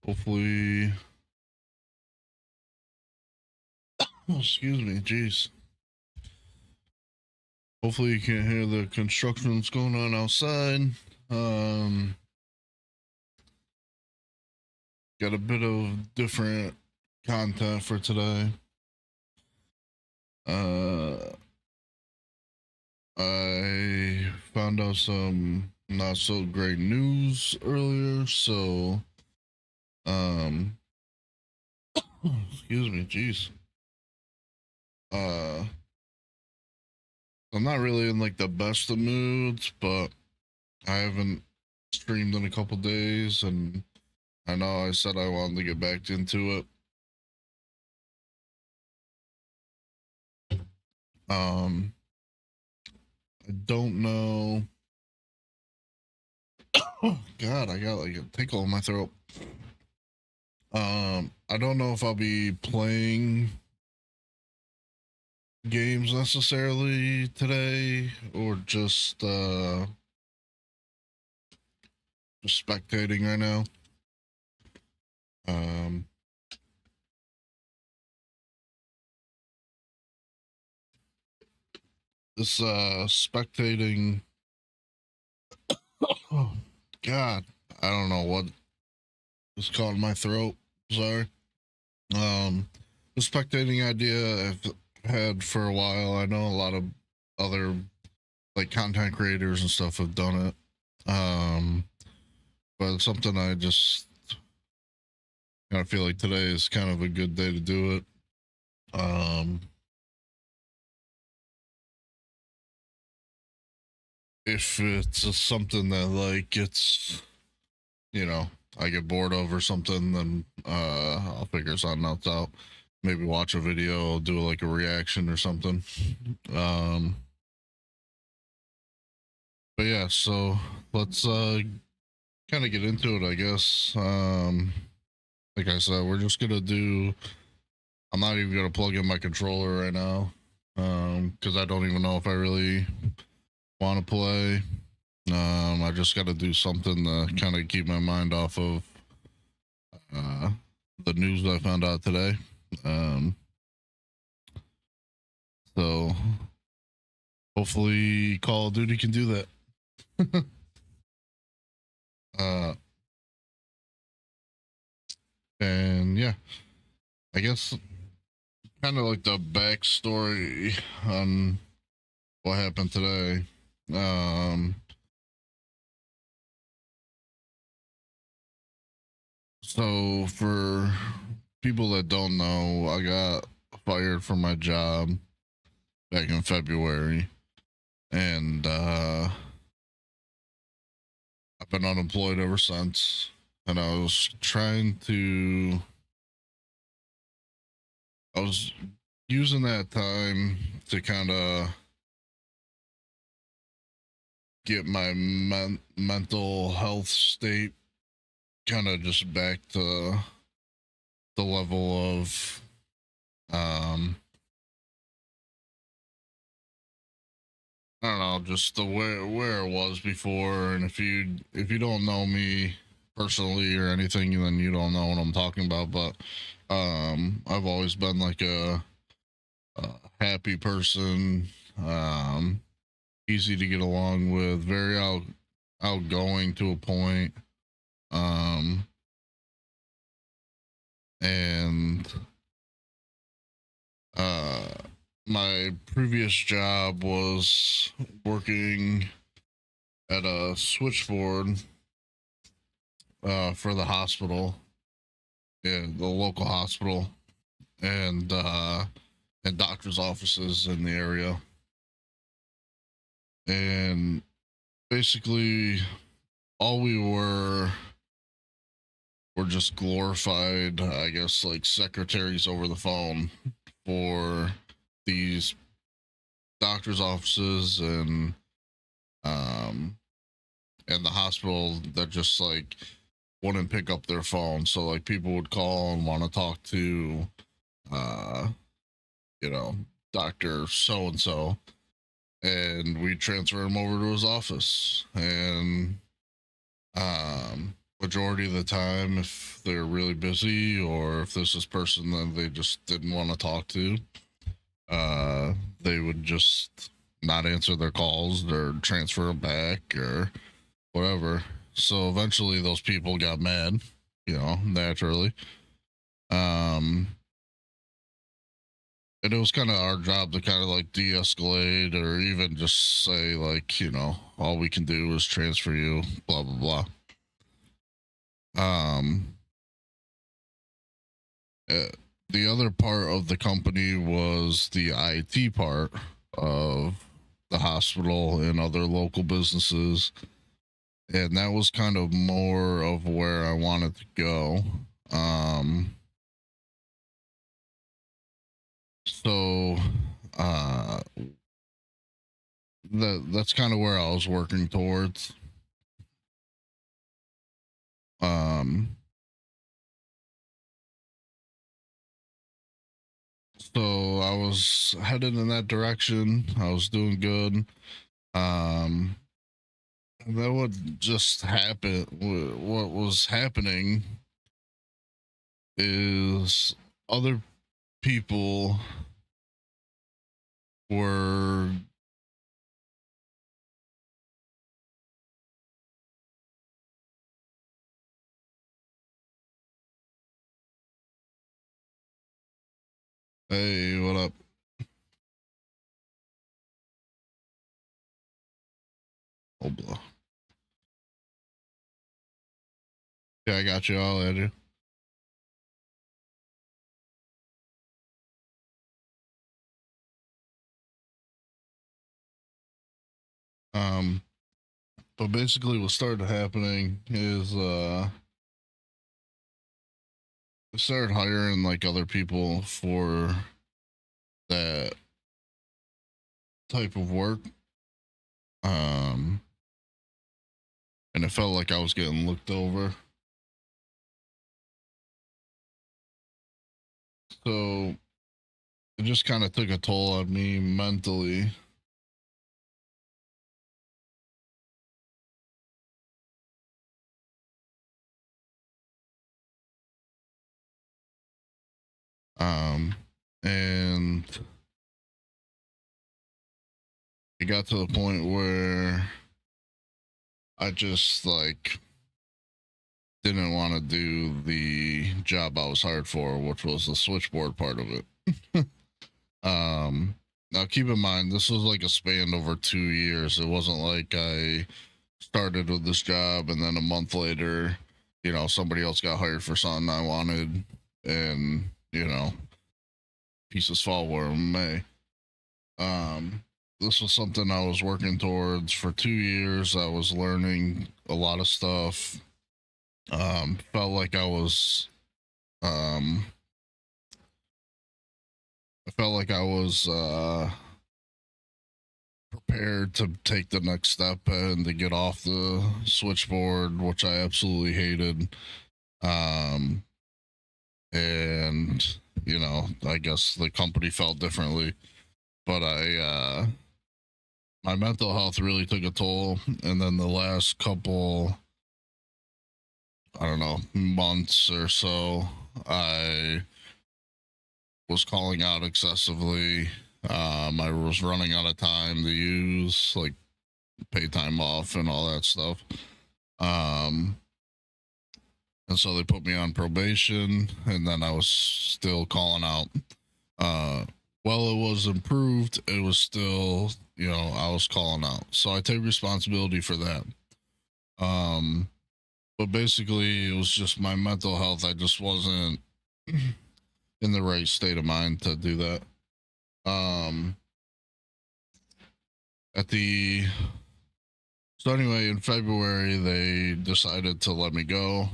Hopefully, oh, excuse me, jeez. Hopefully you can't hear the construction that's going on outside. Got a bit of different content for today. I found out some not so great news earlier, so excuse me, jeez. I'm not really in like the best of moods, but I haven't streamed in a couple days, and I know I said I wanted to get back into it. I don't know. Oh God, I got like a tickle in my throat. I don't know if I'll be playing games necessarily today or just spectating right now. This spectating, oh God, I don't know what is caught in my throat. Sorry. The spectating idea I've had for a while. I know a lot of other like content creators and stuff have done it. But it's something I just kind of feel like today is kind of a good day to do it. If it's something that like it's, I get bored of or something, then I'll figure something else out. Maybe watch a video, do like a reaction or something. But yeah, so let's kind of get into it, I guess. Like I said, we're just gonna do. I'm not even gonna plug in my controller right now, because I don't even know if I really want to play. I just got to do something to kind of keep my mind off of the news I found out today. So hopefully Call of Duty can do that. And yeah, I guess kind of like the backstory on what happened today. So for people that don't know, I got fired from my job back in February, and I've been unemployed ever since. And I was using that time to kind of get my mental health state kind of just back to the level of I don't know, just the where it was before. And if you don't know me personally or anything, then you don't know what I'm talking about. But I've always been like a happy person, easy to get along with, very outgoing to a point. And my previous job was working at a switchboard for the hospital, yeah, the local hospital, and doctors' offices in the area. And basically, all we were just glorified, I guess, like secretaries over the phone for these doctors' offices and the hospital that just like wouldn't pick up their phone. So like people would call and want to talk to Dr. So and so, and we transfer him over to his office. And majority of the time, if they're really busy or if there's this person that they just didn't want to talk to, they would just not answer their calls or transfer them back or whatever. So eventually those people got mad, naturally. Um, and it was kind of our job to kind of like de-escalate or even just say like, all we can do is transfer you, blah blah blah. Uh, the other part of the company was the IT part of the hospital and other local businesses, and that was kind of more of where I wanted to go. Um, so uh, that's kind of where I was working towards. Um, so I was headed in that direction. I was doing good. Um, that would just happen. What was happening is other people were hey, what up? Oh, blah. Yeah, I got you. I'll add you. Um, but basically, what started happening is I started hiring like other people for that type of work. Um, and it felt like I was getting looked over. So it just kind of took a toll on me mentally. Um, and it got to the point where I just like didn't want to do the job I was hired for, which was the switchboard part of it. Now keep in mind this was like a span over 2 years. It wasn't like I started with this job and then a month later, somebody else got hired for something I wanted, and pieces fall where it may. This was something I was working towards for 2 years. I was learning a lot of stuff. Felt like um I felt like I was prepared to take the next step and to get off the switchboard, which I absolutely hated. Um and I guess the company felt differently, but my mental health really took a toll, and then the last couple, I don't know, months or so, I was calling out excessively. I was running out of time to use, like pay time off and all that stuff. Um, and so they put me on probation, and then I was still calling out. Uh, well, it was improved. It was still, I was calling out. So I take responsibility for that. Um, but basically, it was just my mental health. I just wasn't in the right state of mind to do that. Um, at the so anyway, in February they decided to let me go,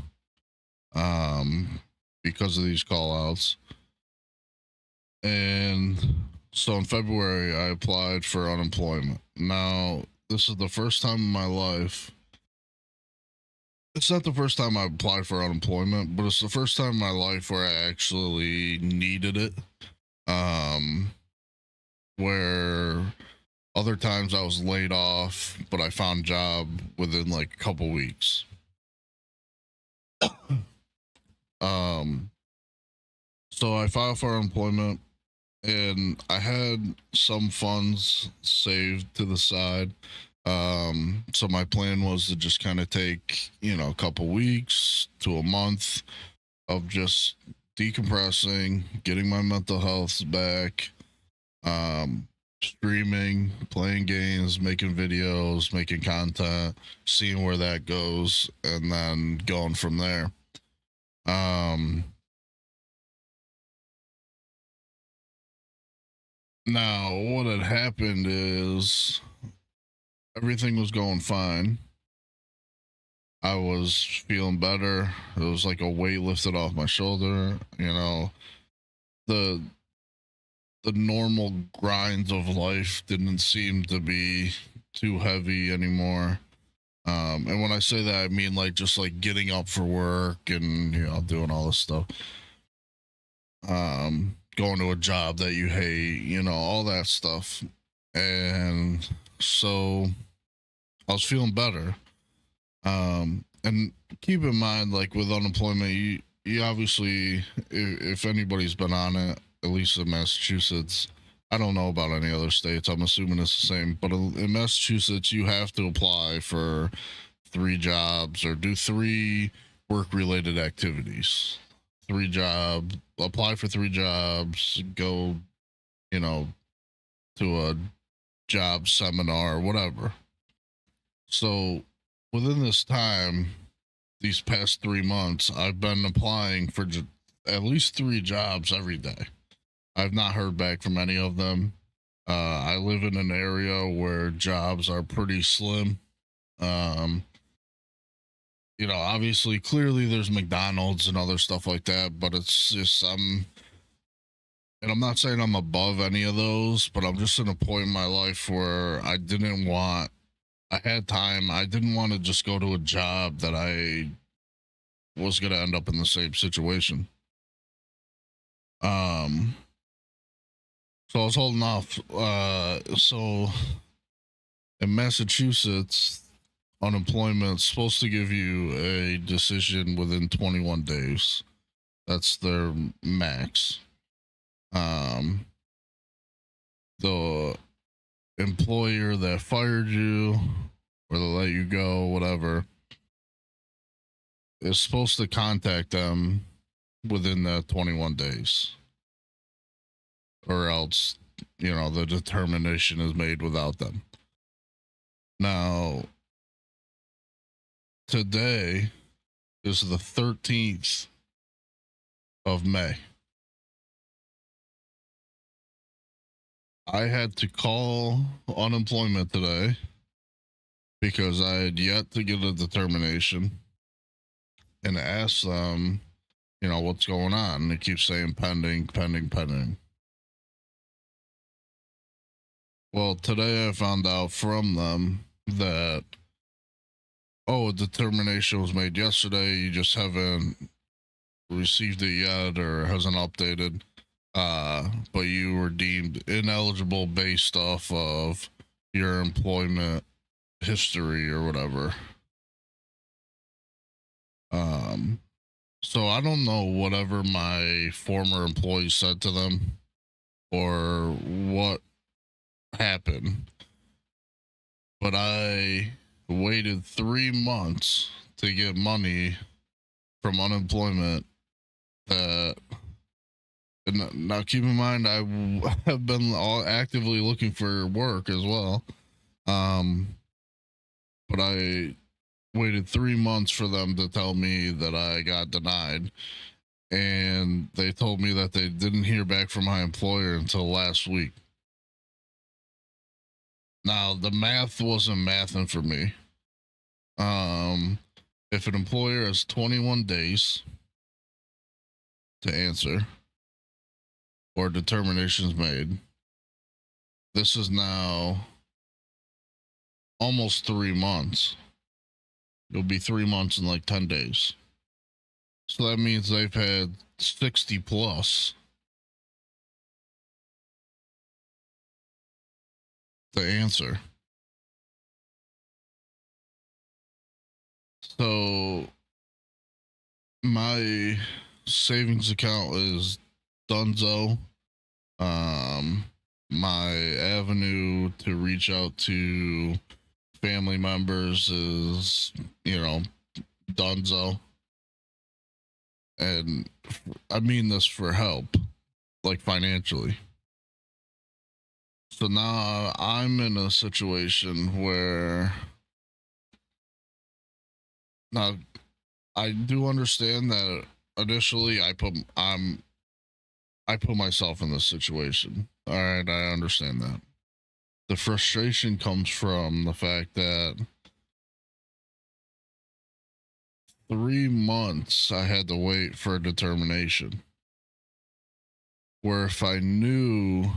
um, because of these call outs. And so in February I applied for unemployment. Now, this is the first time in my life. It's not the first time I applied for unemployment, but it's the first time in my life where I actually needed it. Um, where other times I was laid off, but I found a job within like a couple weeks. Um, so I filed for unemployment, and I had some funds saved to the side. So my plan was to just kind of take, a couple weeks to a month of just decompressing, getting my mental health back, um, streaming, playing games, making videos, making content, seeing where that goes, and then going from there. Um, Now, what had happened is everything was going fine. I was feeling better. It was like a weight lifted off my shoulder. The the normal grinds of life didn't seem to be too heavy anymore. And when I say that, I mean like just like getting up for work and doing all this stuff. Going to a job that you hate, all that stuff. And so I was feeling better. And keep in mind, like with unemployment, you obviously, if anybody's been on it, at least in Massachusetts, I don't know about any other states. I'm assuming it's the same, but in Massachusetts, you have to apply for 3 jobs or do 3 work-related activities. Apply for 3 jobs, go, you know, to a job seminar, whatever. So within this time, these past 3 months, I've been applying for at least 3 jobs every day. I've not heard back from any of them. I live in an area where jobs are pretty slim. Um, Obviously, clearly there's McDonald's and other stuff like that, but it's just, and I'm not saying I'm above any of those, but I'm just in a point in my life where I had time. I didn't want to just go to a job that I was going to end up in the same situation. Um, so I was holding off. So in Massachusetts, unemployment's supposed to give you a decision within 21 days. That's their max. Um, the employer that fired you or they let you go, whatever, is supposed to contact them within the 21 days, or else, the determination is made without them. Now, today is the 13th of May. I had to call unemployment today because I had yet to get a determination and ask them, what's going on. They keep saying pending, pending, pending. Well, today I found out from them that, a determination was made yesterday. You just haven't received it yet or hasn't updated. But you were deemed ineligible based off of your employment history or whatever. Um, so I don't know whatever my former employee said to them or what happened, but I waited 3 months to get money from unemployment. That Now keep in mind I have been actively looking for work as well. But I waited 3 months for them to tell me that I got denied. And they told me that they didn't hear back from my employer until last week. Now, the math wasn't mathing for me. If an employer has 21 days to answer or determinations made, this is now almost 3 months. It'll be 3 months in like 10 days. So that means they've had 60 plus to answer. So My savings account is Dunzo. Um, my avenue to reach out to family members is, Dunzo. And I mean this for help, like financially. So now I'm in a situation where now I do understand that initially I put myself in this situation. All right, I understand that. The frustration comes from the fact that 3 months I had to wait for a determination. Where if I knew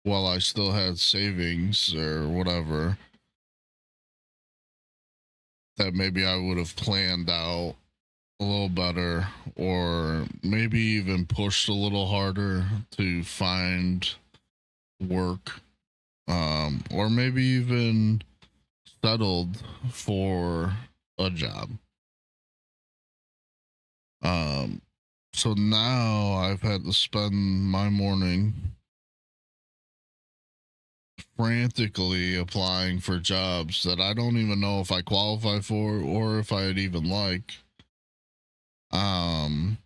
while I still had savings or whatever, that maybe I would have planned out a little better or maybe even pushed a little harder to find work, or maybe even settled for a job. um so now I've had to spend my morning frantically applying for jobs that I don't even know if I qualify for or if I'd even like. um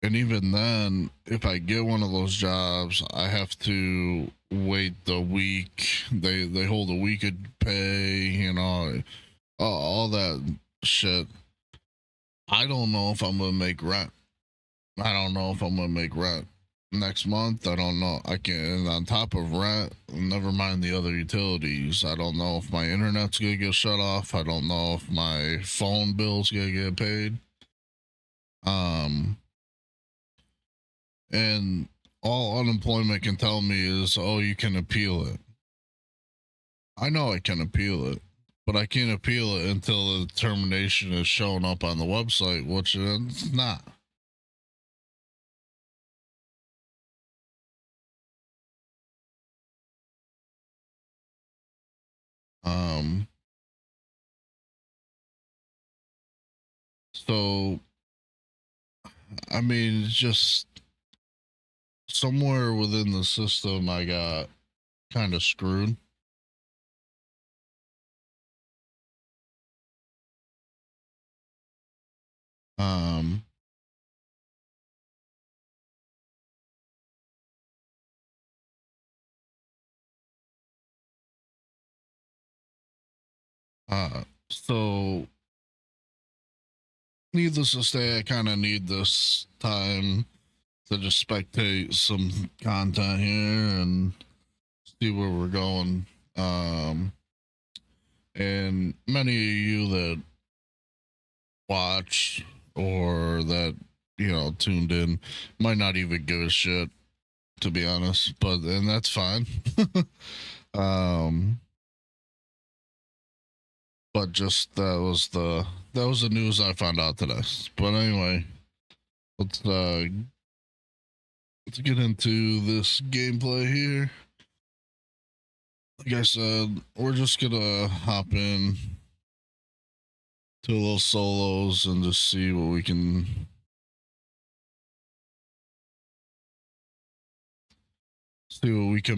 And even then, if I get one of those jobs, I have to wait the week. They hold a week of pay, all that shit. I don't know if I'm gonna make rent. I don't know if I'm gonna make rent next month. I don't know. I can, and on top of rent, never mind the other utilities. I don't know if my internet's gonna get shut off. I don't know if my phone bill's gonna get paid. Um, and all unemployment can tell me is, oh, you can appeal it. I know I can appeal it, but I can't appeal it until the determination is shown up on the website, which it's not. um so I mean, it's just somewhere within the system I got kind of screwed. um so needless to say, I kind of need this time to just spectate some content here and see where we're going. And many of you that watch or that, tuned in might not even give a shit, to be honest, but and that's fine. um, but just that was the news I found out today. But anyway, let's uh let's get into this gameplay here. Like I said, we're just gonna hop in to a little solos and just see what we can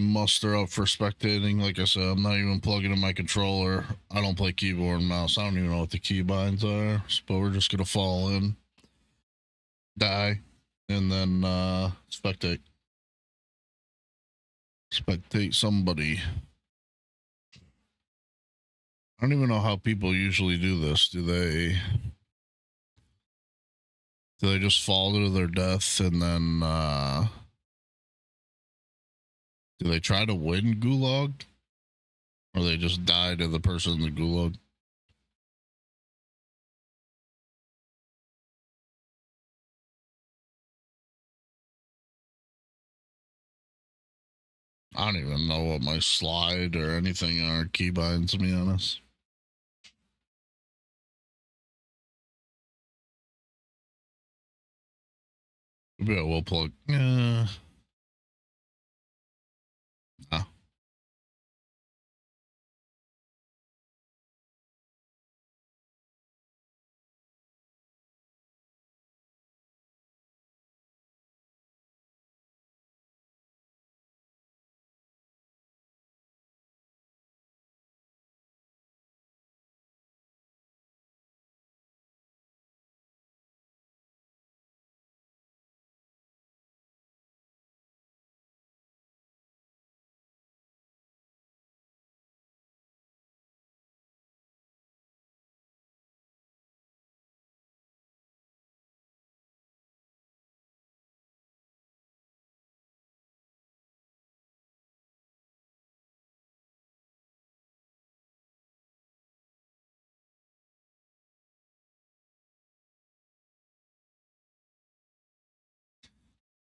muster up for spectating. Like I said, I'm not even plugging in my controller. I don't play keyboard and mouse. I don't even know what the keybinds are. But we're just gonna fall in, die, and then spectate. Spectate somebody. I don't even know how people usually do this. Do they just fall to their death and then do they try to win gulag? Or they just die to the person in the gulag? I don't even know what my slide or anything are keybinds, to be honest. Maybe I will plug. No.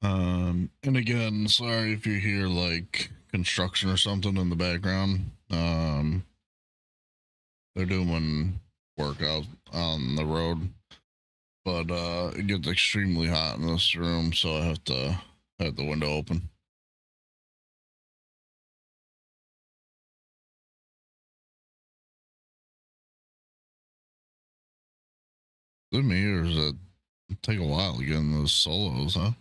And again, sorry if you hear like construction or something in the background. They're doing work out on the road, but it gets extremely hot in this room, so I have to have the window open. Is it me, or does it take a while getting those solos, huh?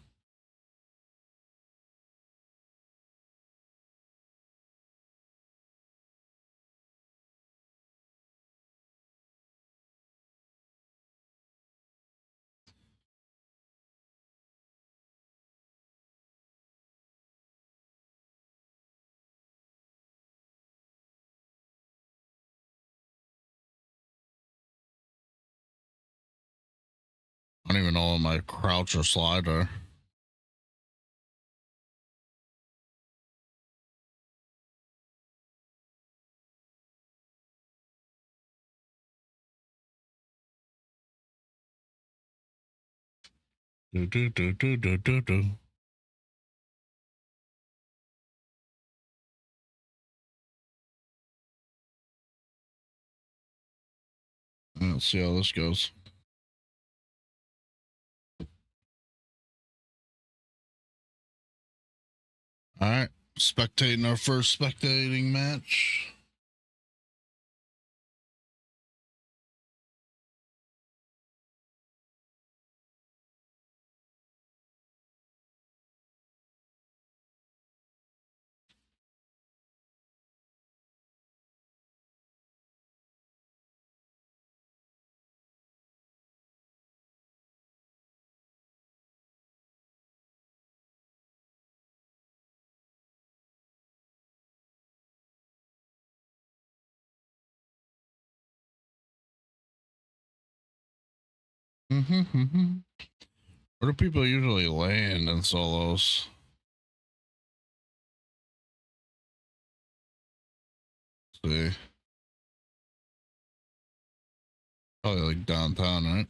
I don't even know what my crouch or slide are. Do, do, do, do, do, do, do. Let's see how this goes. All right, spectating our first spectating match. Mm-hmm. Where do people usually land in solos? Let's see, probably like downtown, right?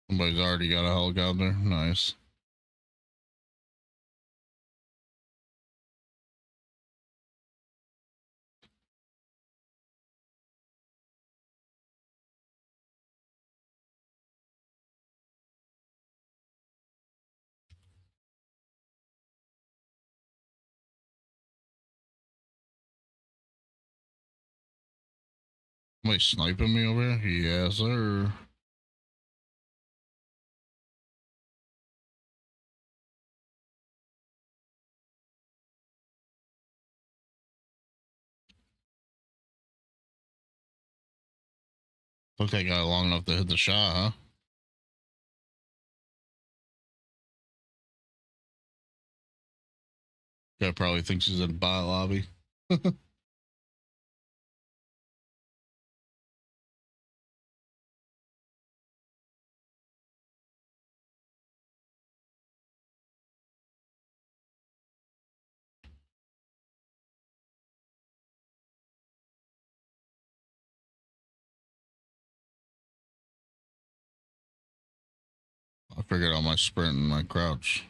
Somebody's already got a helicopter. Nice. Somebody sniping me over here? Yes, sir. Took that guy long enough to hit the shot, huh? Guy probably thinks he's in bot lobby. I figured out my sprint and my crouch.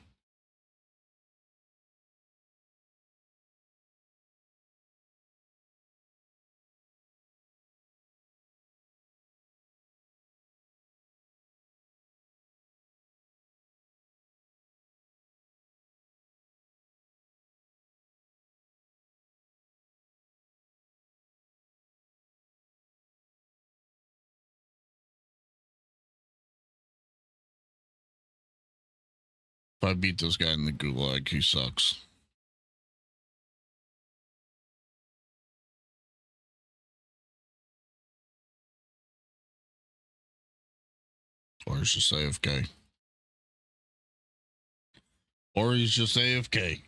If I beat this guy in the gulag, he sucks. Or he's just AFK. Or he's just AFK.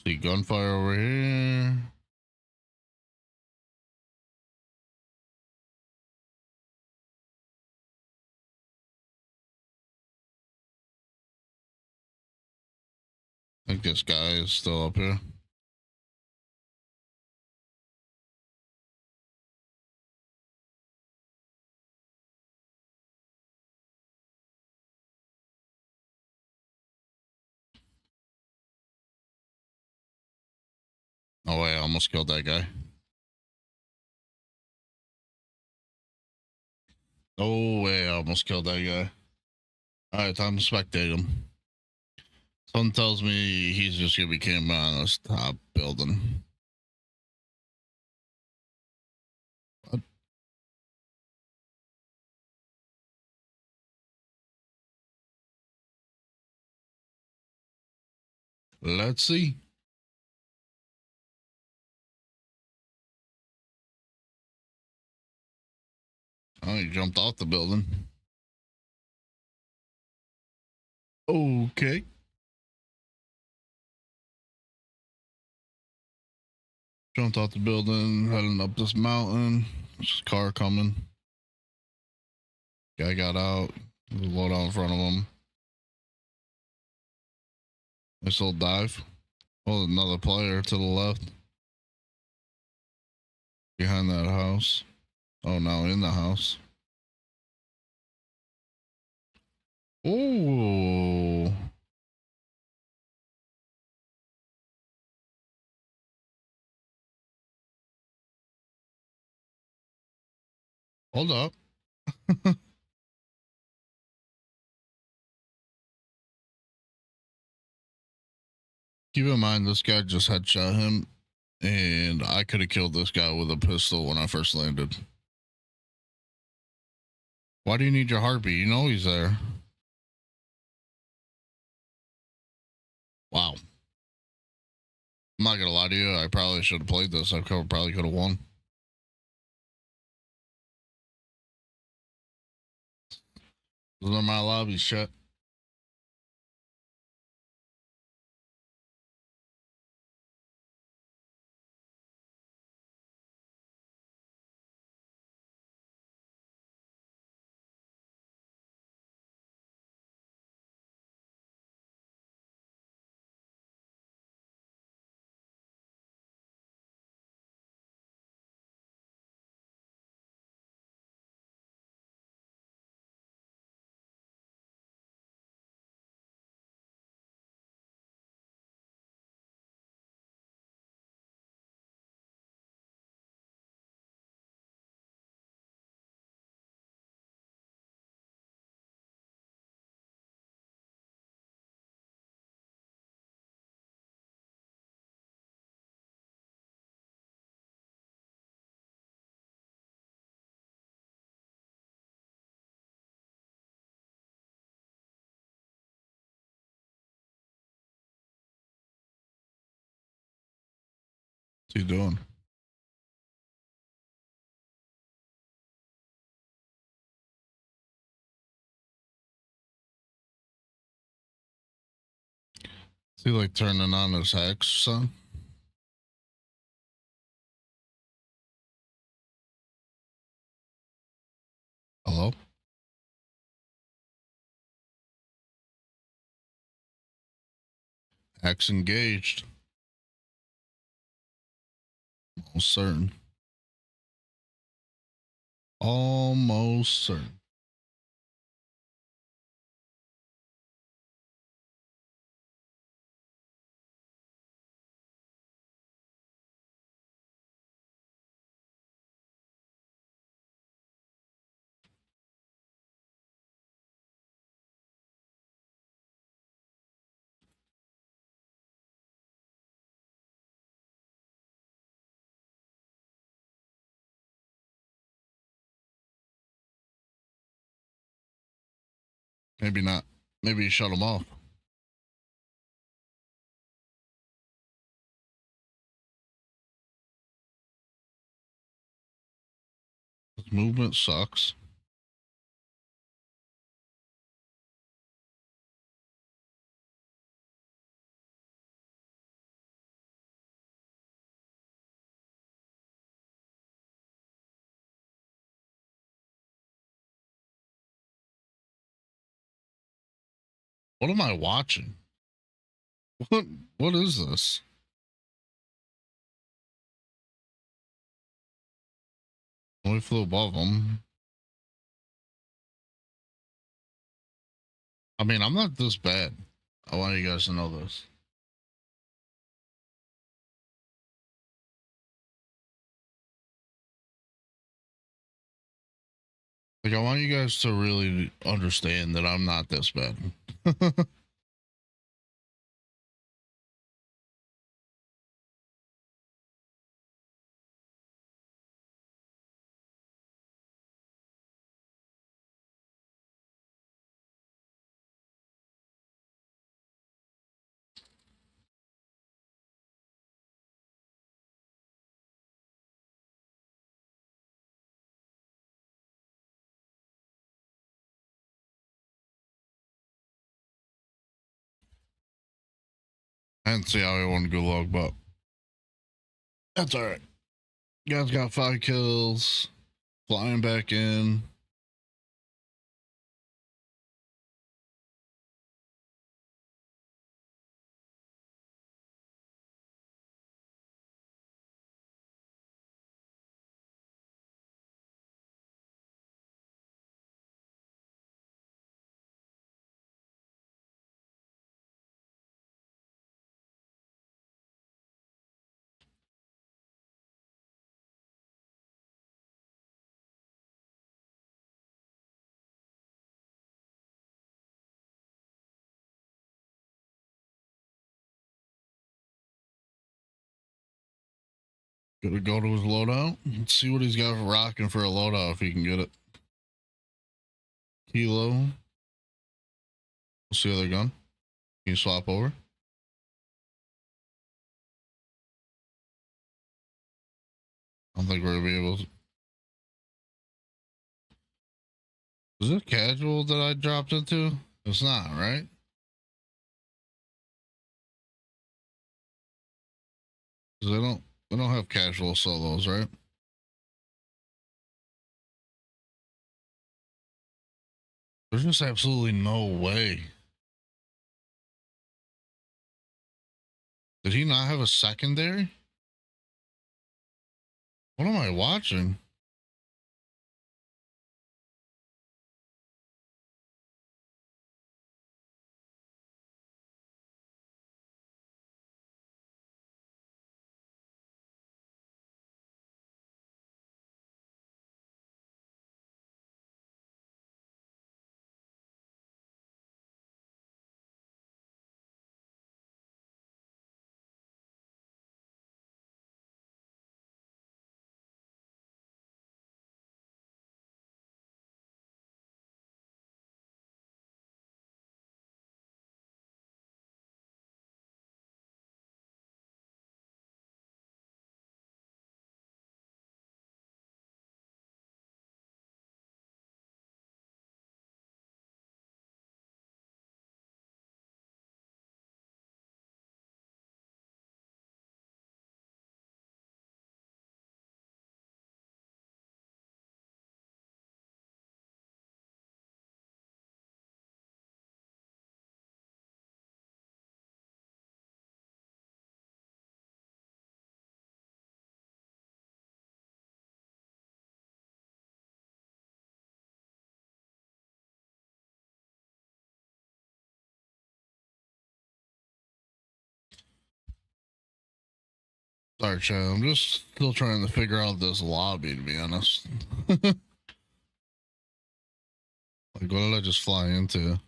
See gunfire over here. I think this guy is still up here. Oh wait, I almost killed that guy. Oh way, I almost killed that guy. Alright, time to spectate him. Someone tells me he's just gonna be camping on this top building. What? Let's see. Oh, he jumped off the building. Okay. Jumped off the building, heading up this mountain. There's a car coming. Guy got out. There's a loadout in front of him. Nice little dive. Oh, another player to the left. Behind that house. Oh, now in the house. Oh. Hold up. Keep in mind, this guy just headshot him, and I could have killed this guy with a pistol when I first landed. Why do you need your heartbeat? You know he's there. Wow. I'm not gonna lie to you. I probably should have played this. I probably could have won. Those are my lobbies, shit. What's he doing? Is he like turning on his hacks or something? Hello? Hacks engaged. Almost certain. Almost certain. Maybe not. Maybe he shut him off. His movement sucks. What am I watching? What? What is this? We flew above them. I mean, I'm not this bad. I want you guys to know this. Like, I want you guys to really understand that I'm not this bad. I didn't see how he won Gulag, but that's all right. You guys got 5 kills, flying back in. Gonna go to his loadout. Let's see what he's got rocking for a loadout if he can get it. Kilo. What's the other gun? Can you swap over? I don't think we're gonna be able to. Is it casual that I dropped into? It's not, right? Because they don't have casual solos, right? There's just absolutely no way. Did he not have a secondary? What am I watching? Sorry, Chad. I'm just still trying to figure out this lobby, to be honest. Like, what did I just fly into?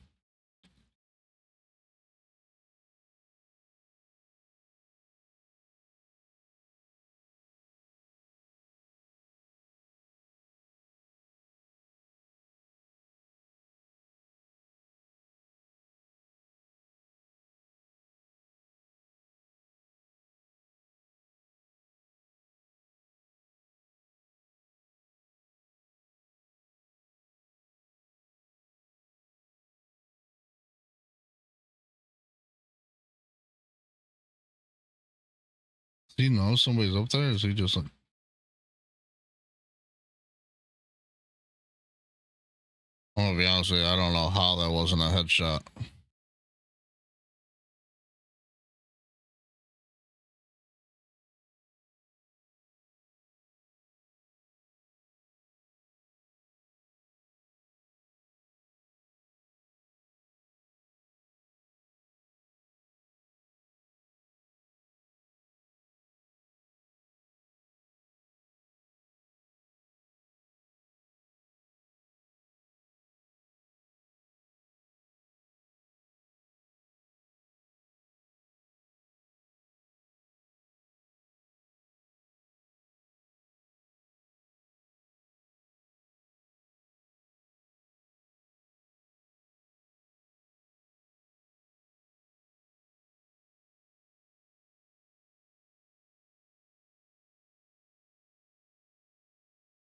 Does he know somebody's up there? Or is he just like, I'm gonna be honest with you, I don't know how that wasn't a headshot.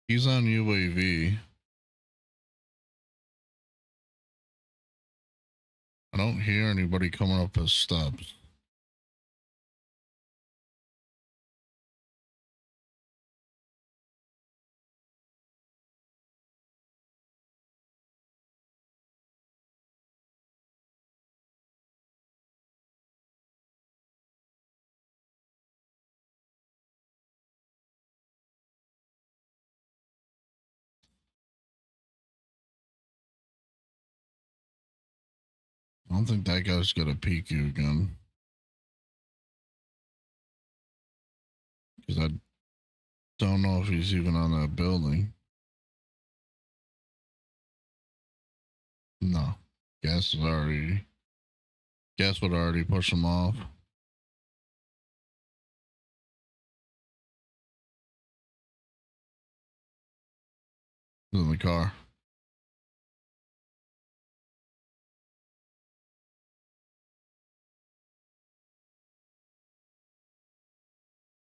He's on UAV. I don't hear anybody coming up his steps. I don't think that guy's gonna peek you again. Because I don't know if he's even on that building. No. Gas would already push him off. He's in the car.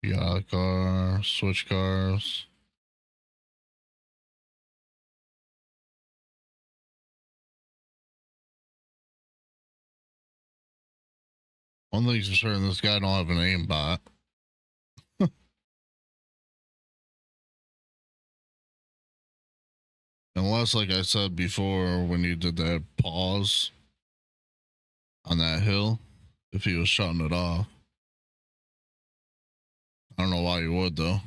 He got out of the car, switch cars. One thing's for certain, this guy don't have an aimbot. Unless, like I said before, when you did that pause on that hill, if he was shutting it off. I don't know why you would, though.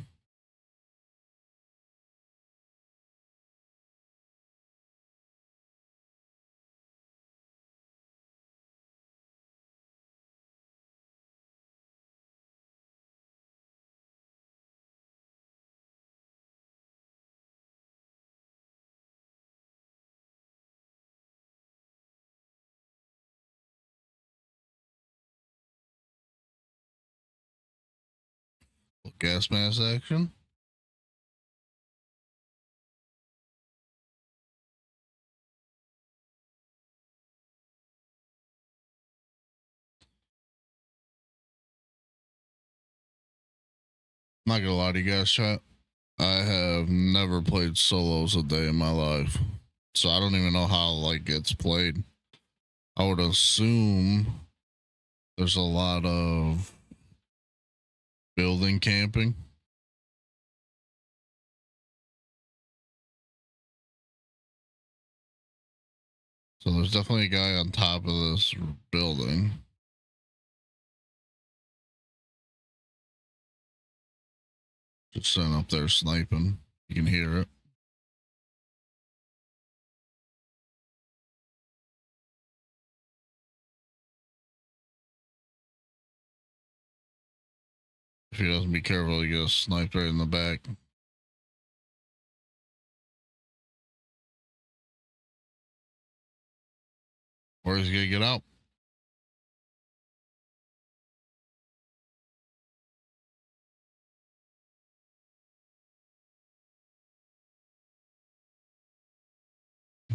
Gas mask action. I'm not gonna lie to you guys, chat. I have never played solos a day in my life, so I don't even know how like it's played. I would assume there's a lot of building camping. So there's definitely a guy on top of this building. Just sitting up there sniping. You can hear it. If he doesn't be careful, he gets sniped right in the back. Or he's gonna get out.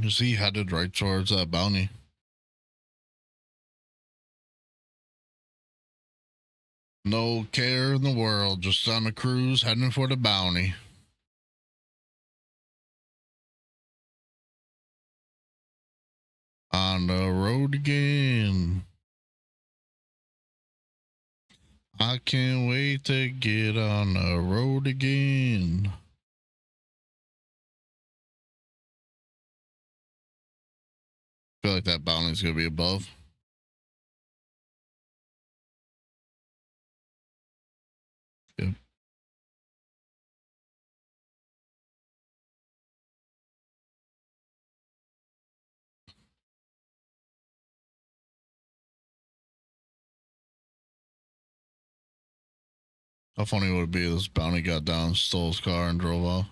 Is he headed right towards that bounty? No care in the world, just on a cruise heading for the bounty. On the road again. I can't wait to get on the road again. I feel like that bounty's gonna be above. Yep. How funny would it be if this bounty got down, stole his car, and drove off?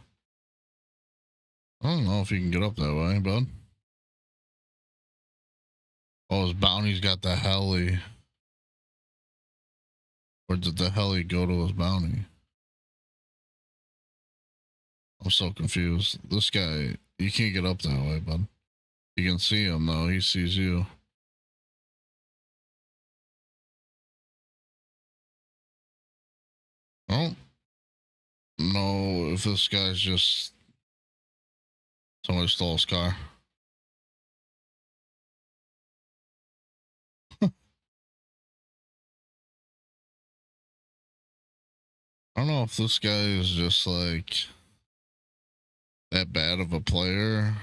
I don't know if you can get up that way, bud. Oh, his bounty's got the heli. Where did the heli go to his bounty? I'm so confused. This guy, you can't get up that way, bud. You can see him, though. He sees you. I don't know if this guy's just somebody stole his car. I don't know if this guy is just like that bad of a player.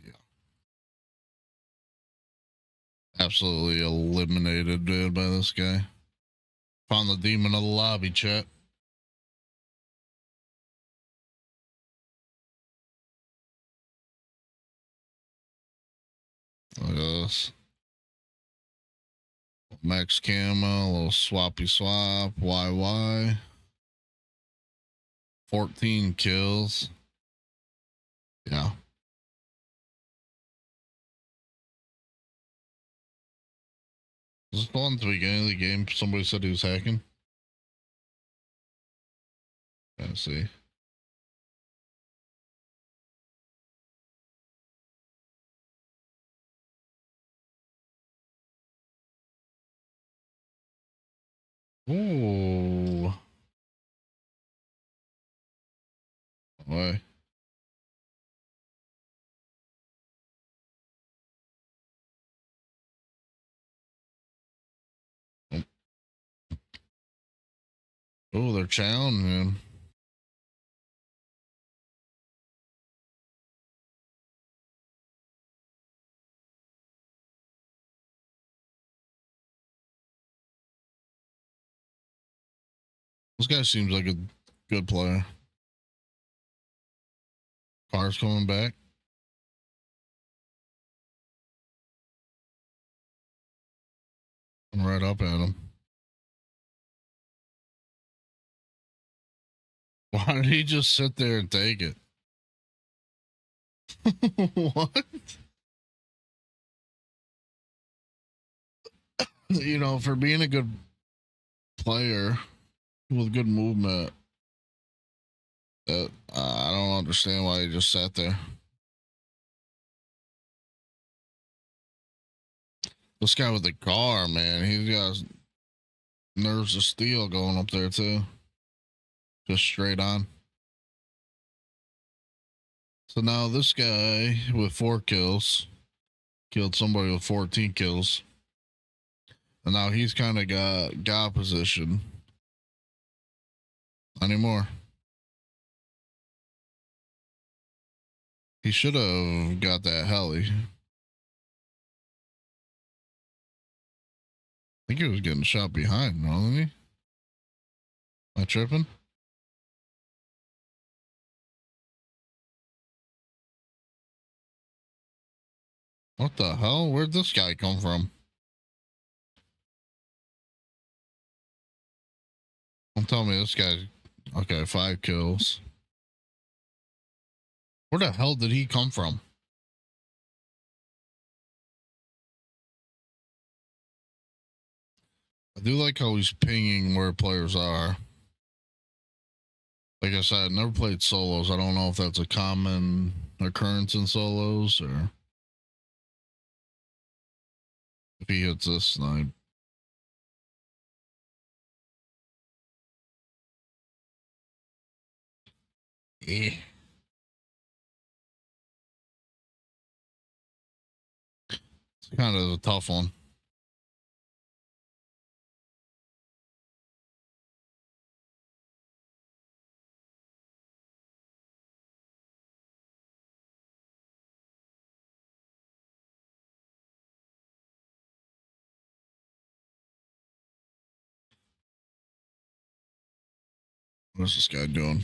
Yeah. Absolutely eliminated, dude, by this guy. Found the demon of the lobby, chat. Look at this. Max camo, a little swappy swap, YY. 14 kills. Yeah. Is this the one at the beginning of the game somebody said he was hacking? Let's see. Ooh. Why? Oh, they're challenging him. This guy seems like a good player. Car's coming back. I'm right up at him. Why did he just sit there and take it? What? You know, for being a good player with good movement, I don't understand why he just sat there. This guy with the car, man, he's got nerves of steel going up there too. Just straight on. So now this guy with 4 kills killed somebody with 14 kills. And now he's kind of got God position. Not anymore. He should have got that heli. I think he was getting shot behind, wasn't he? Am I tripping? What the hell? Where'd this guy come from? Don't tell me this guy. Okay, 5 kills. Where the hell did he come from? I do like how he's pinging where players are. Like I said, I never played solos. I don't know if that's a common occurrence in solos or if he hits this snipe. Yeah. It's kind of a tough one. What's this guy doing?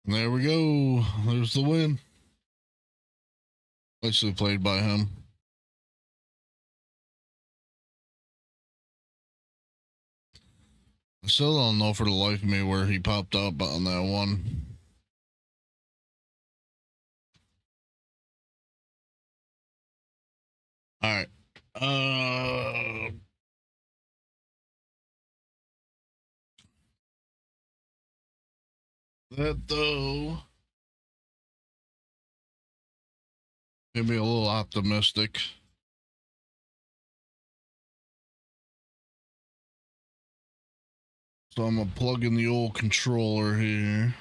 And there we go. There's the win. Nicely played by him. I still don't know for the life of me where he popped up on that one. All right. That though made me a little optimistic. So I'm gonna plug in the old controller here.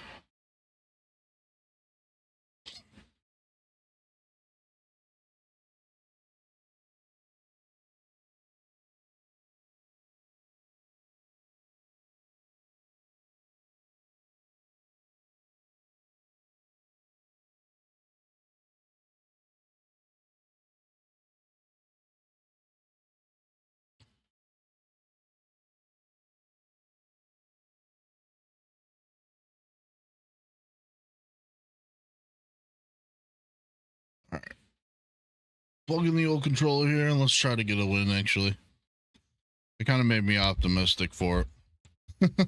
All right. Plug in the old controller here and let's try to get a win, actually. It kind of made me optimistic for it.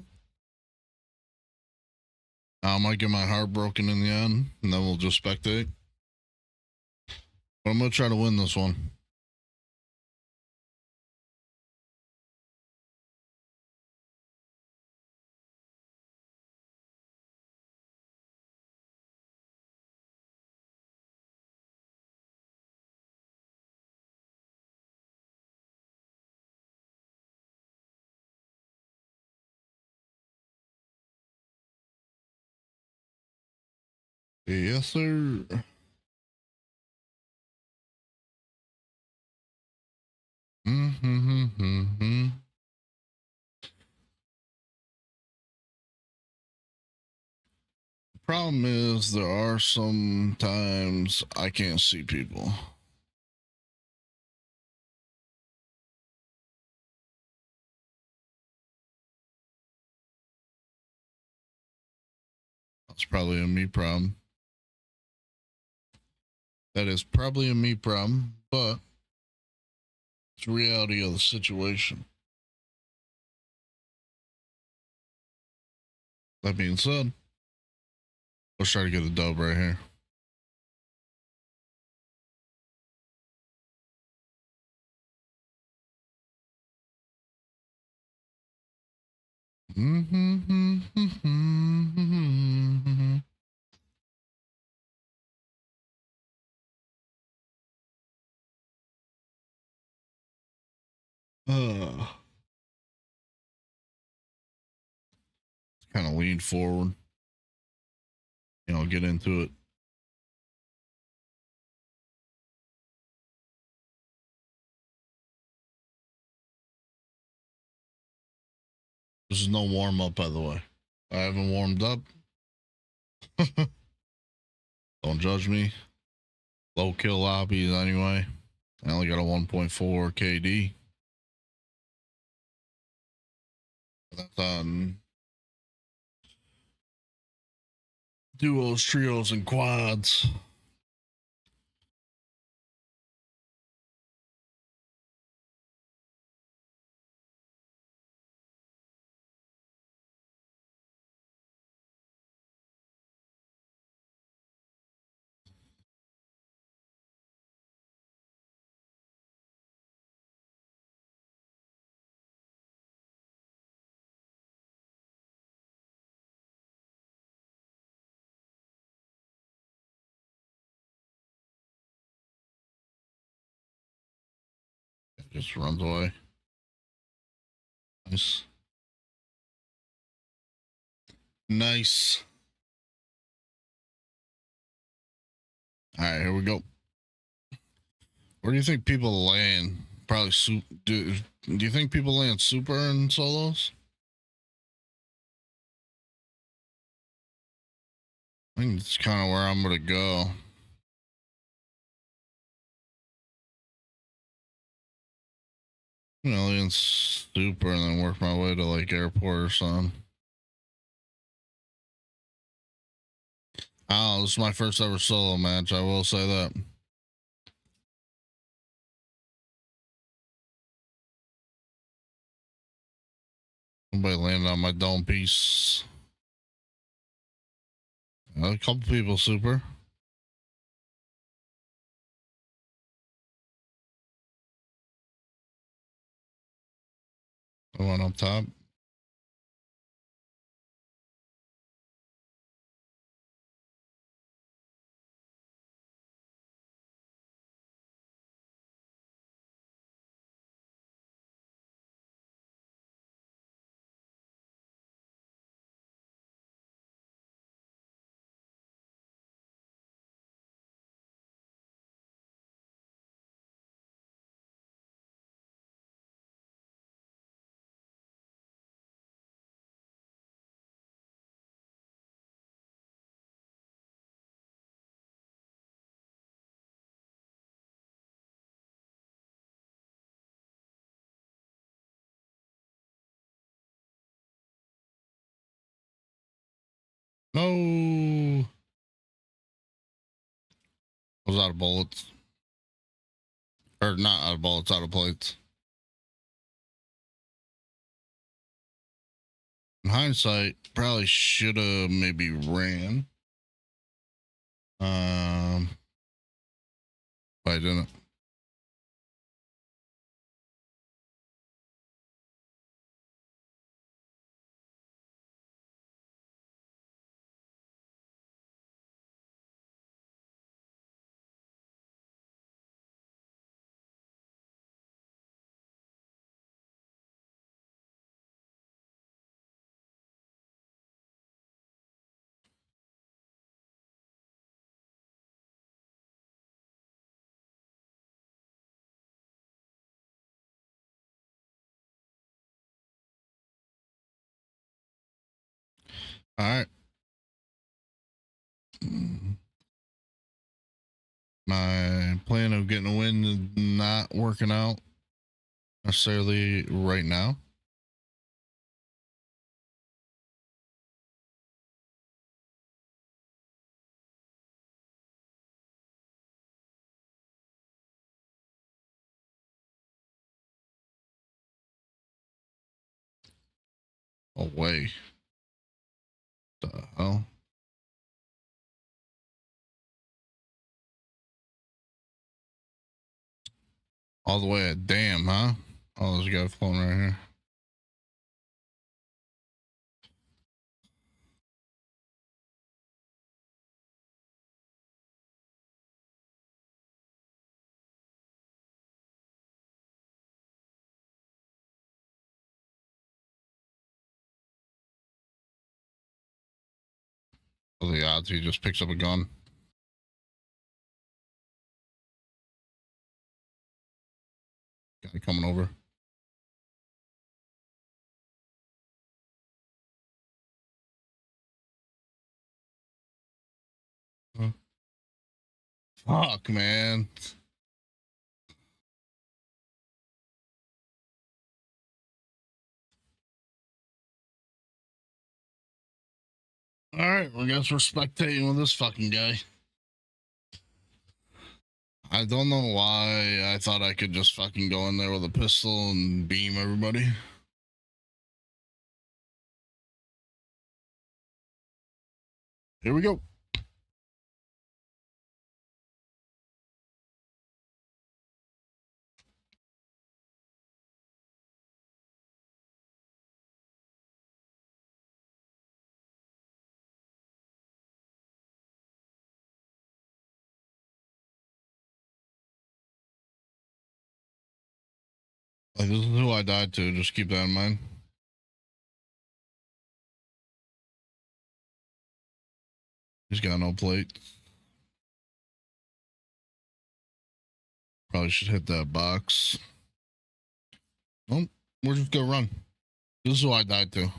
I might get my heart broken in the end, and then we'll just spectate. But I'm going to try to win this one. Yes, sir. Mm-hmm. The problem is there are some times I can't see people. That's probably a me problem. That is probably a me problem, but it's the reality of the situation. That being said, let's try to get a dub right here. Kind of lean forward, get into it. This is no warm up, by the way. I haven't warmed up. Don't judge me. Low kill lobbies anyway. I only got a 1.4 KD. That's on duos, trios, and quads. It just runs away. Nice. Nice. All right, here we go. Where do you think people land? Probably do you think people land super in solos? I think it's kind of where I'm gonna go. Land super and then work my way to like airport or something. Oh, this is my first ever solo match. I will say that. Somebody landed on my dome piece. A couple people super. I went up top. No. I was out of bullets. Or not out of bullets, out of plates. In hindsight, probably should have maybe ran. But I didn't. All right. My plan of getting a win is not working out necessarily right now. Away. The hell? All the way at damn, huh? Oh, there's a guy floating right here. What are the odds he just picks up a gun? Guy coming over. Huh? Fuck, man. All right, well, I guess we're spectating with this fucking guy. I don't know why I thought I could just fucking go in there with a pistol and beam everybody. Here we go. Like, this is who I died to. Just keep that in mind. He's got no plate. Probably should hit that box. Nope. We're just gonna run. This is who I died to.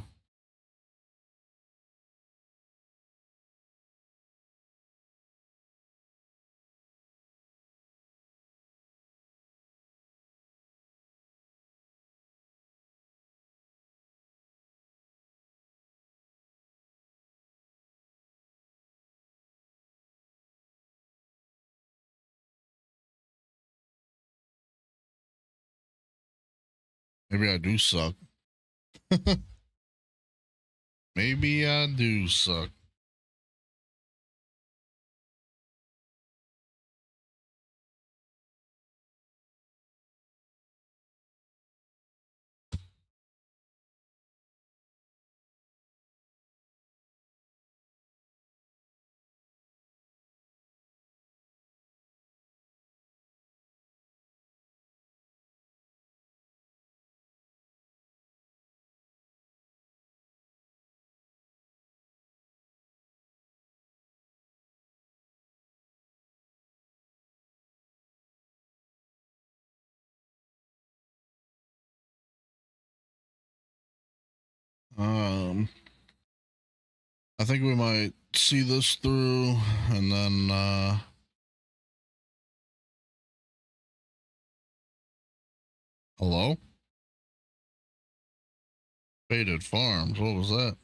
Maybe I do suck. Maybe I do suck. Um, I think we might see this through and then hello? Faded Farms, what was that?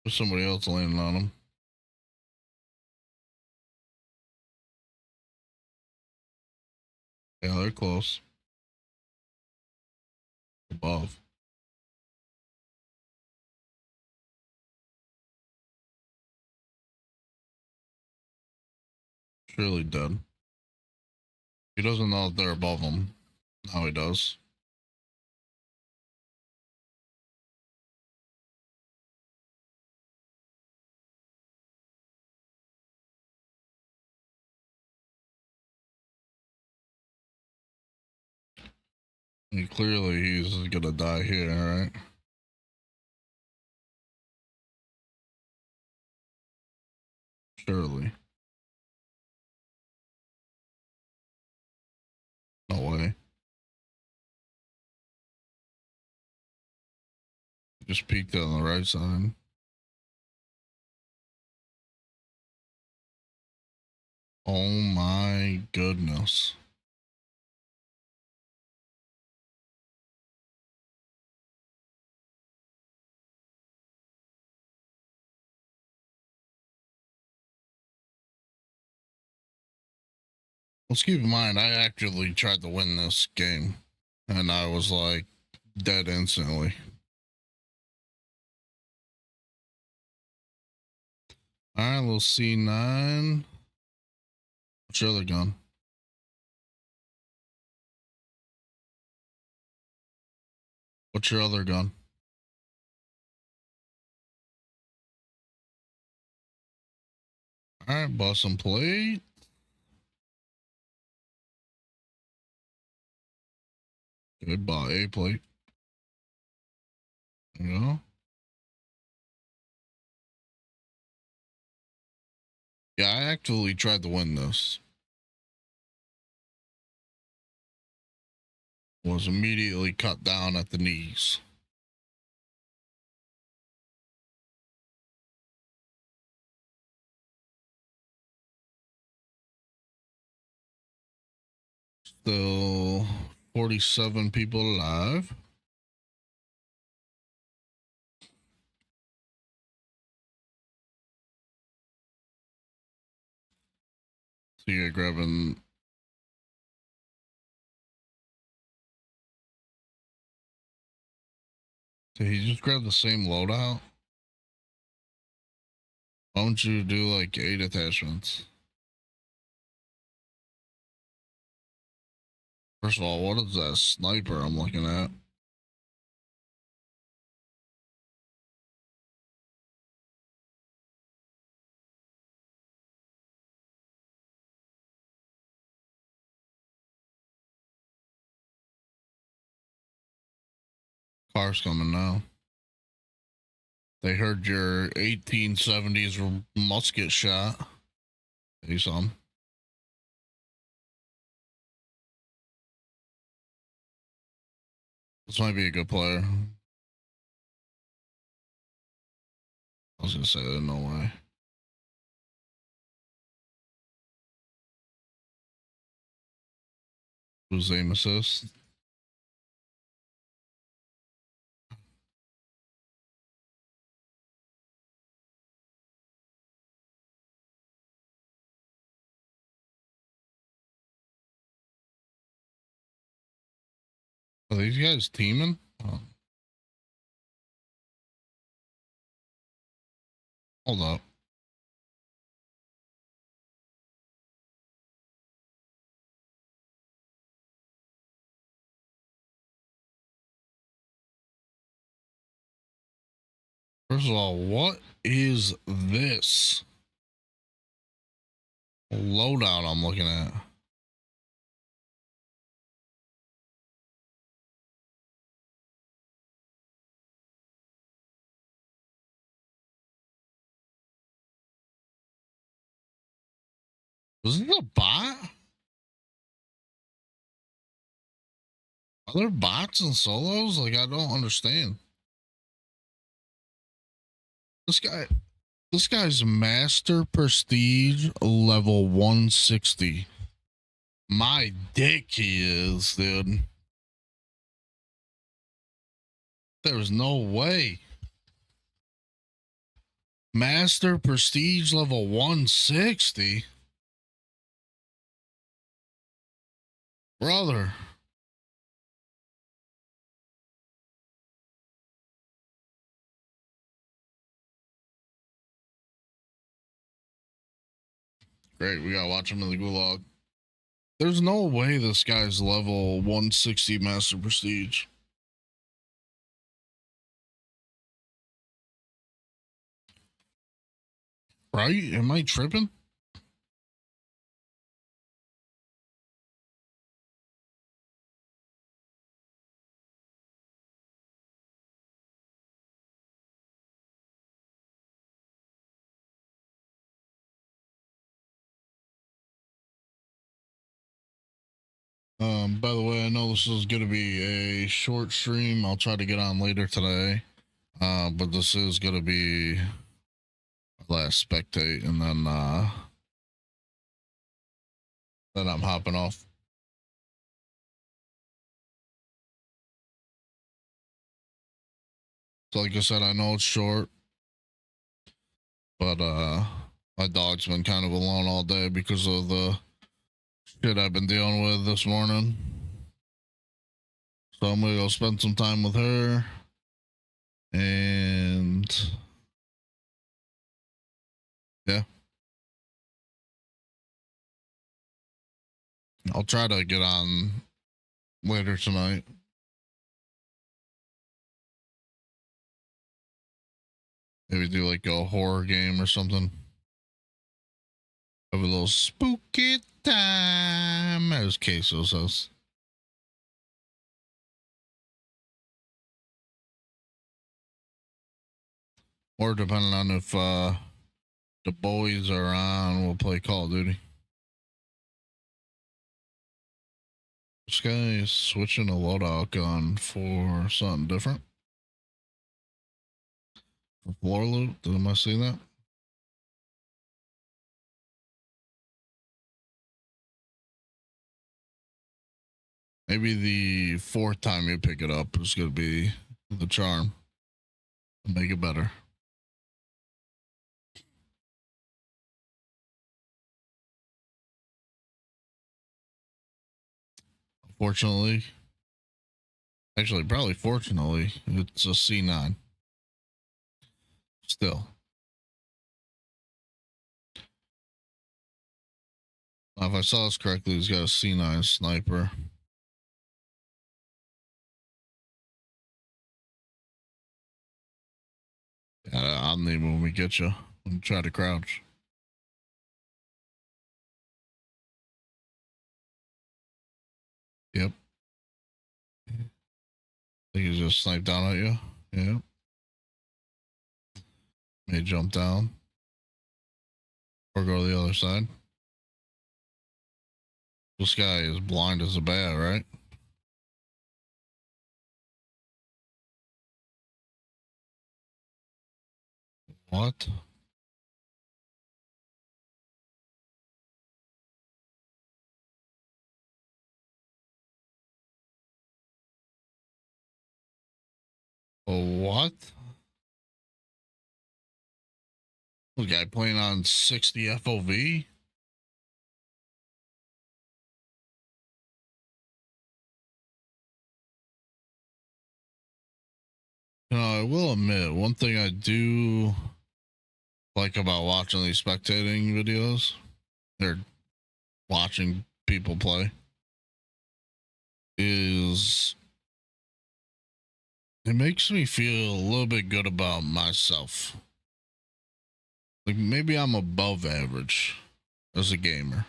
There's somebody else landing on them. Yeah, they're close. Above. Surely dead. He doesn't know if they're above him. Now he does. And clearly he's gonna die here, right? Surely. No way. Just peeked on the right side. Oh my goodness. Let's keep in mind, I actively tried to win this game, and I was like dead instantly. All right, little C9. What's your other gun? What's your other gun? All right, bust some plate. Goodbye, A plate. There you go. Yeah, I actually tried to win this. Was immediately cut down at the knees. Still 47 people alive. So you're grabbing. Did he just grab the same loadout? Why don't you do like 8 attachments? First of all, what is that sniper I'm looking at? Car's coming now. They heard your 1870s musket shot. Hey, some. This might be a good player. I was gonna say that, no way. Who's aim assist? Are these guys teaming? Oh. Hold up. First of all, what is this loadout I'm looking at? Was it a bot? Are there bots and solos? Like, I don't understand. This guy's master prestige level 160. My dick, he is, dude. There's no way. Master prestige level 160. Brother. Great, we gotta watch him in the gulag. There's no way this guy's level 160 master prestige. Right? Am I tripping? By the way, I know this is going to be a short stream. I'll try to get on later today. But this is going to be last spectate, and then I'm hopping off. So like I said, I know it's short, but my dog's been kind of alone all day because of the shit I've been dealing with this morning. So I'm gonna go spend some time with her, and yeah, I'll try to get on later tonight. Maybe do like a horror game or something. Have a little spooky time, as Queso says. Or depending on if the boys are on, we'll play Call of Duty. This guy is switching a loadout gun for something different. For floor loot, did I see that? Maybe the fourth time you pick it up is going to be the charm to make it better. Fortunately, actually, probably fortunately, it's a C9. Still. Now, if I saw this correctly, he's got a C9 sniper. I'll need when we get you. And try to crouch. Yep. I think he just sniped down at you. Yep. May jump down. Or go to the other side. This guy is blind as a bat, right? What? Oh, what? The guy playing on 60 FOV? I will admit one thing I do like about watching these spectating videos. They're watching people play is it makes me feel a little bit good about myself. Like maybe I'm above average as a gamer.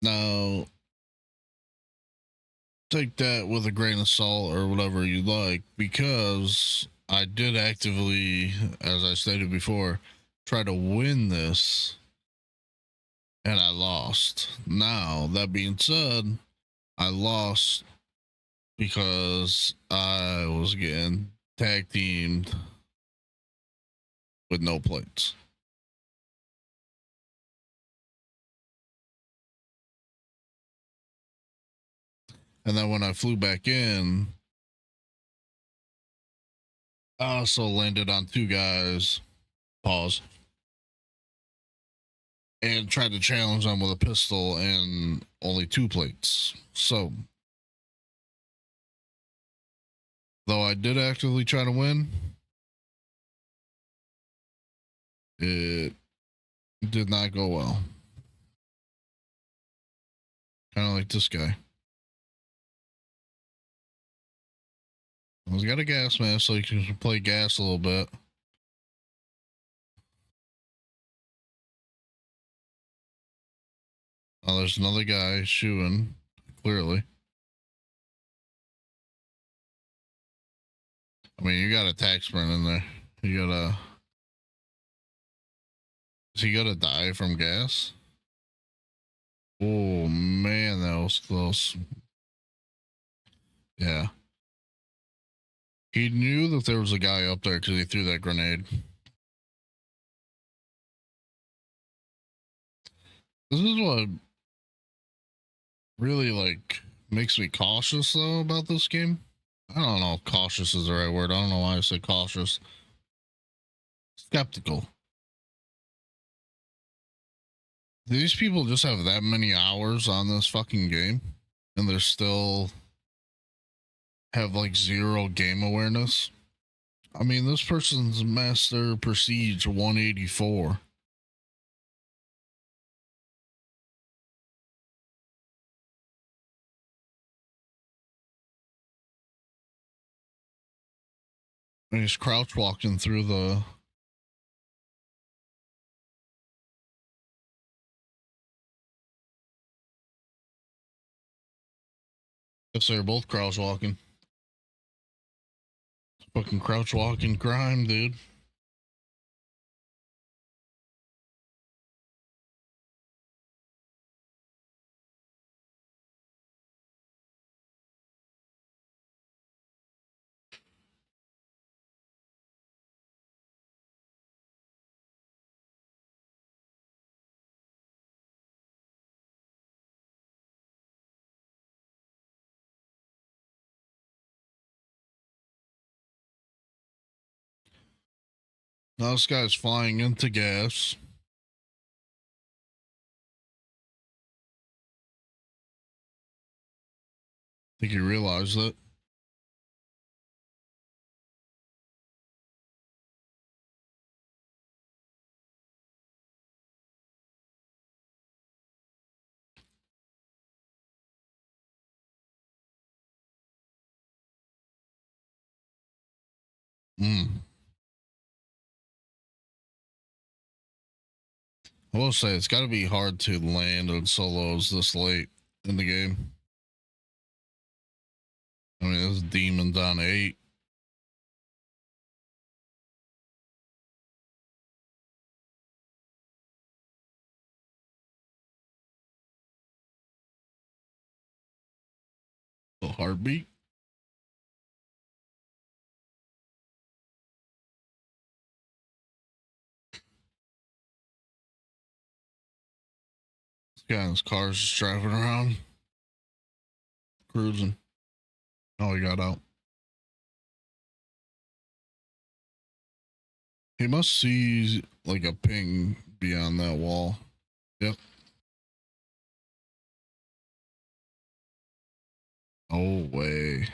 Now, take that with a grain of salt or whatever you like, because I did actively, as I stated before, try to win this and I lost. Now, that being said, I lost because I was getting tag teamed with no plates. And then when I flew back in, I also landed on two guys, pause, and tried to challenge them with a pistol and only two plates. So, though I did actively try to win, it did not go well. Kind of like this guy. He's got a gas mask, so you can play gas a little bit. Oh, there's another guy shooting, clearly. I mean, you got a tax sprint in there. You gotta. Is he gonna die from gas? Oh man, that was close. Yeah. He knew that there was a guy up there because he threw that grenade. This is what really like makes me cautious though about this game. I don't know if cautious is the right word. I don't know why I said cautious. Skeptical. These people just have that many hours on this fucking game and they're still have like zero game awareness. I mean, this person's master prestige 184. And he's crouch walking through the. Guess they're both crouch walking. Fucking crouch walking crime, dude. Now this guy's flying into gas. I think he realized it. Mm. I will say it's got to be hard to land on solos this late in the game. I mean, this demon's on 8. A heartbeat. This guy in his car's just driving around, cruising. Oh, he got out. He must see like a ping beyond that wall. Yep. Oh, way.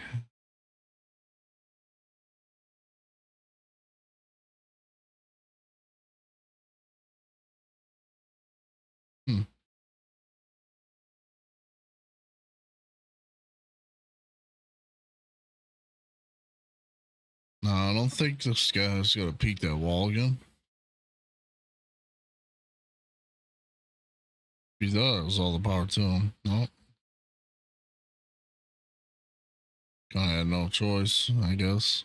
No, I don't think this guy's gonna peek that wall again. If he does, all the power to him. Nope. Kind of had no choice, I guess.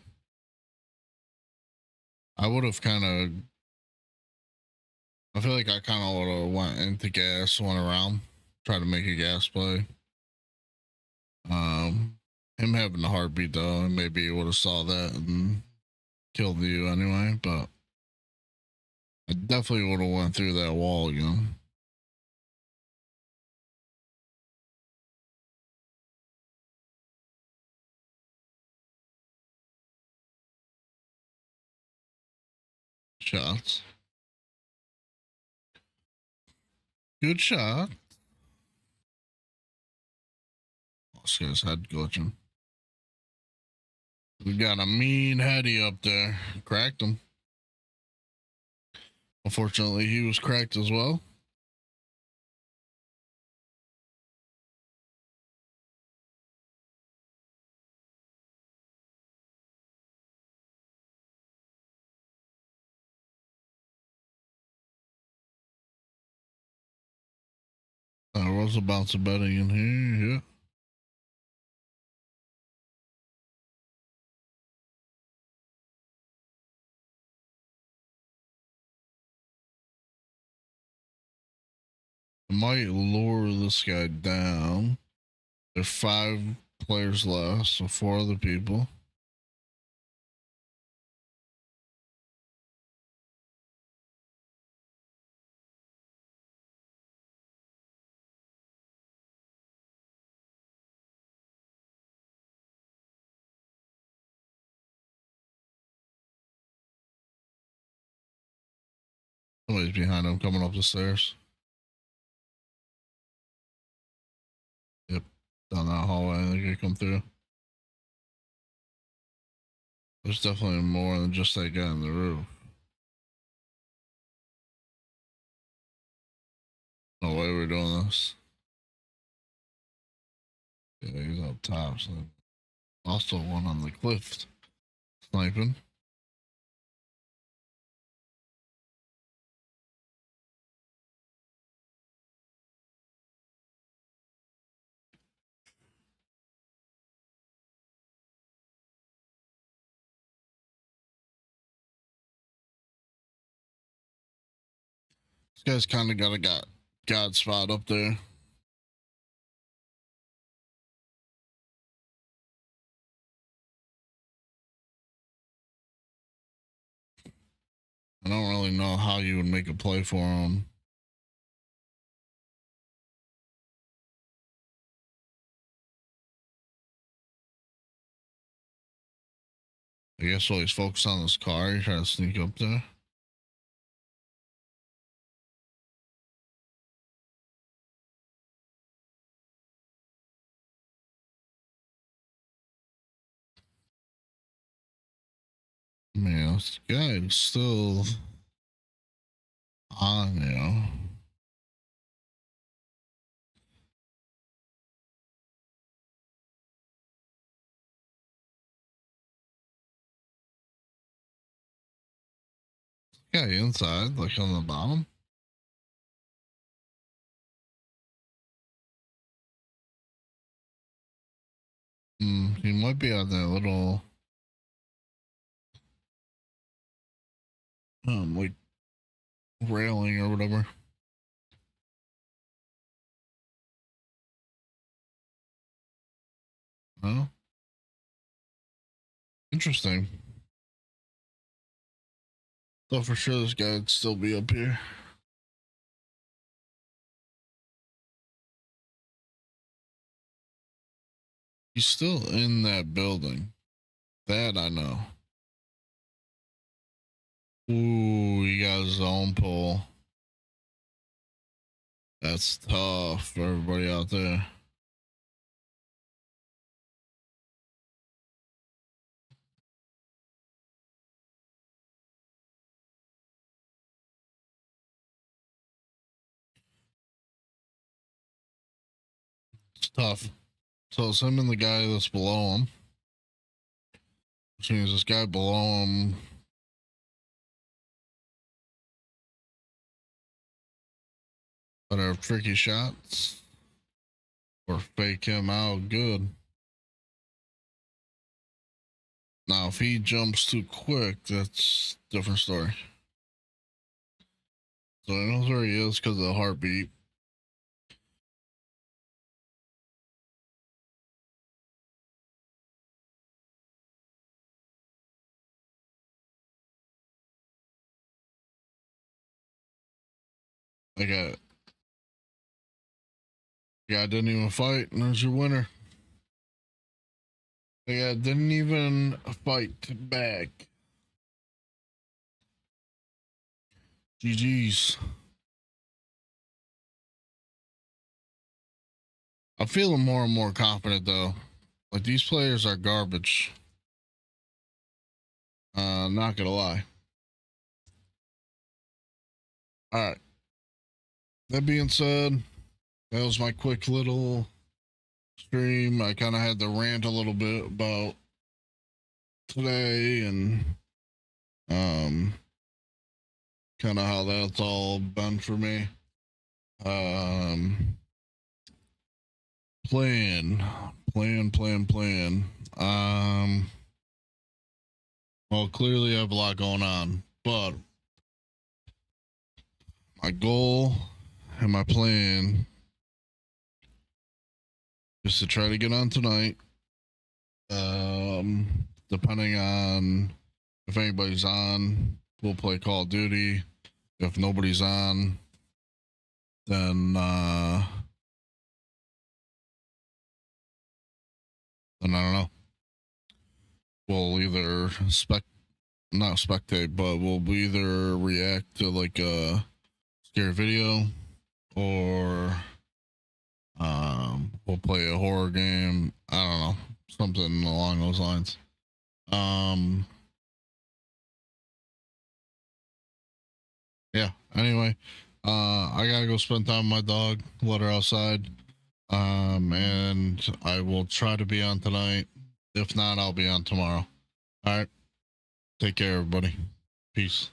I would have kind of. I feel like I kind of would have went into gas, went around, tried to make a gas play. Him having the heartbeat though, maybe he would have saw that and killed you anyway. But I definitely would have went through that wall again. Shots. Good shot. This guy's head glitching. We got a mean heady up there. Cracked him. Unfortunately, he was cracked as well. There was a bounce of betting in here, yeah. I might lure this guy down. There's 5 players left, so 4 other people. Somebody's behind him coming up the stairs. Yep, down that hallway. I think they come through. There's definitely more than just that guy on the roof. No way we're doing this. Yeah, he's up top. So also one on the cliff sniping. This guy's kind of got a God spot up there. I don't really know how you would make a play for him. I guess while he's focused on his car, he's trying to sneak up there. Man, this guy's still on, you know. Guy inside, like on the bottom. He might be on that little like railing or whatever. No? Interesting. Thought for sure this guy would still be up here. He's still in that building. That I know. Ooh, he got his own pull. That's tough for everybody out there. It's tough. So it's him and the guy that's below him. Which means this guy below him. Better have tricky shots or fake him out good. Now, if he jumps too quick, that's a different story. So he knows where he is because of the heartbeat. I got it. Guy didn't even fight, and there's your winner. The guy didn't even fight back. GG's. I'm feeling more and more confident though. Like these players are garbage. Not gonna lie. All right. That being said, that was my quick little stream. I kind of had to rant a little bit about today and kind of how that's all been for me. Plan. Well, clearly I have a lot going on, but my goal and my plan is to try to get on tonight. Depending on if anybody's on, we'll play Call of Duty. If nobody's on, then I don't know. We'll either not spectate, but we'll either react to like a scary video or we'll play a horror game. I don't know, something along those lines. Yeah, anyway, I gotta go spend time with my dog, let her outside. And I will try to be on tonight. If not, I'll be on tomorrow. All right. Take care, everybody. Peace.